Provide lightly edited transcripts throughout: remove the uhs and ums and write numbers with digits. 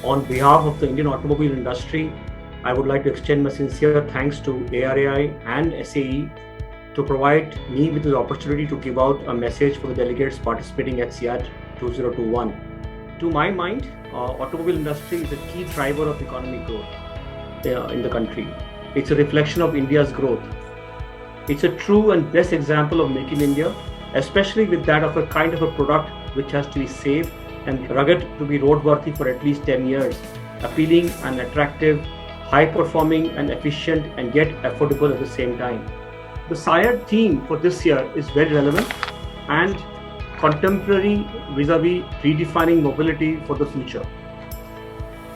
On behalf of the Indian automobile industry, I would like to extend my sincere thanks to ARAI and SAE to provide me with the opportunity to give out a message for the delegates participating at CIAT 2021. To my mind, automobile industry is a key driver of economic growth in the country. It's a reflection of India's growth. It's a true and best example of Make in India, especially with that of a kind of a product which has to be safe and rugged to be roadworthy for at least 10 years, appealing and attractive, high performing and efficient and yet affordable at the same time. The CIAT theme for this year is very relevant and contemporary vis-a-vis redefining mobility for the future.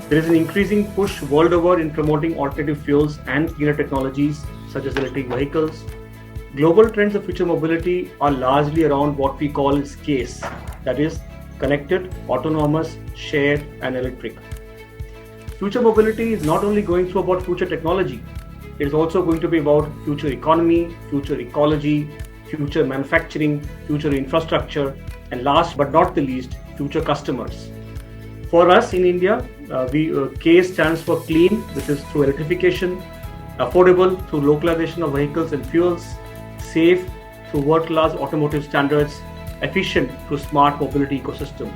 There is an increasing push world over in promoting alternative fuels and cleaner technologies such as electric vehicles. Global trends of future mobility are largely around what we call CASE, that is, connected, autonomous, shared, and electric. Future mobility is not only going through about future technology, it is also going to be about future economy, future ecology, future manufacturing, future infrastructure, and last but not the least, future customers. For us in India, CASE stands for clean, which is through electrification, affordable through localization of vehicles and fuels, safe through world-class automotive standards, efficient through smart mobility ecosystem.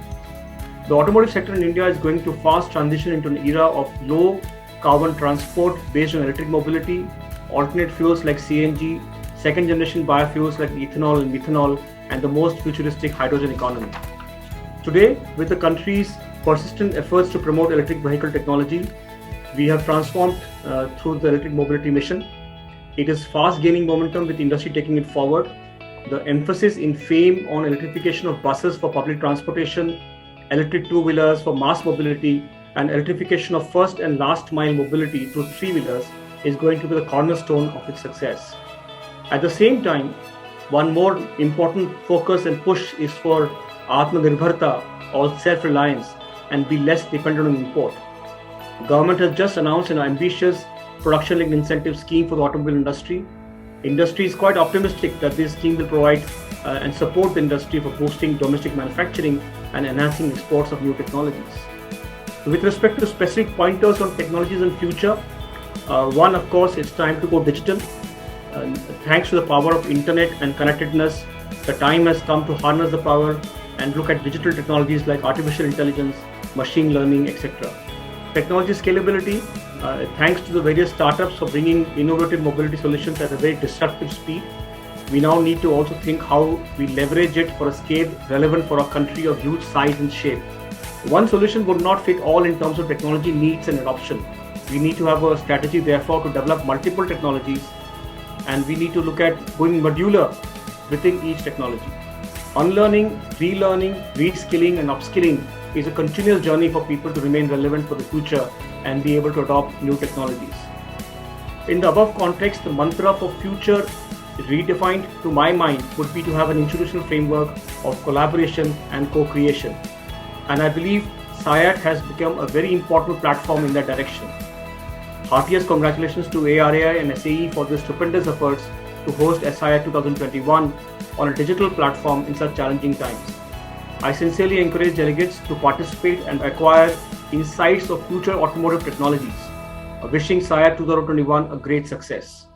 The automotive sector in India is going to fast transition into an era of low carbon transport based on electric mobility, alternate fuels like CNG, second generation biofuels like ethanol and methanol, and the most futuristic hydrogen economy. Today, with the country's persistent efforts to promote electric vehicle technology, we have transformed through the electric mobility mission. It is fast gaining momentum with industry taking it forward. The emphasis in FAME on electrification of buses for public transportation, electric two-wheelers for mass mobility, and electrification of first and last mile mobility through three-wheelers is going to be the cornerstone of its success. At the same time, one more important focus and push is for Atmanirbharta or self-reliance and be less dependent on import. Government has just announced an ambitious production-linked incentive scheme for the automobile industry. Industry is quite optimistic that this scheme will provide and support the industry for boosting domestic manufacturing and enhancing exports of new technologies. With respect to specific pointers on technologies and future, one, of course, it's time to go digital. Thanks to the power of internet and connectedness, the time has come to harness the power and look at digital technologies like artificial intelligence, machine learning, etc. Technology scalability, thanks to the various startups for bringing innovative mobility solutions at a very disruptive speed. We now need to also think how we leverage it for a scale relevant for a country of huge size and shape. One solution would not fit all in terms of technology needs and adoption. We need to have a strategy, therefore, to develop multiple technologies, and we need to look at going modular within each technology. Unlearning, relearning, reskilling, and upskilling is a continuous journey for people to remain relevant for the future and be able to adopt new technologies. In the above context, the mantra for future redefined to my mind would be to have an institutional framework of collaboration and co-creation. And I believe CIAT has become a very important platform in that direction. Heartiest congratulations to ARAI and SAE for their stupendous efforts to host CIAT 2021 on a digital platform in such challenging times. I sincerely encourage delegates to participate and acquire insights of future automotive technologies. Wishing CIAT 2021 a great success.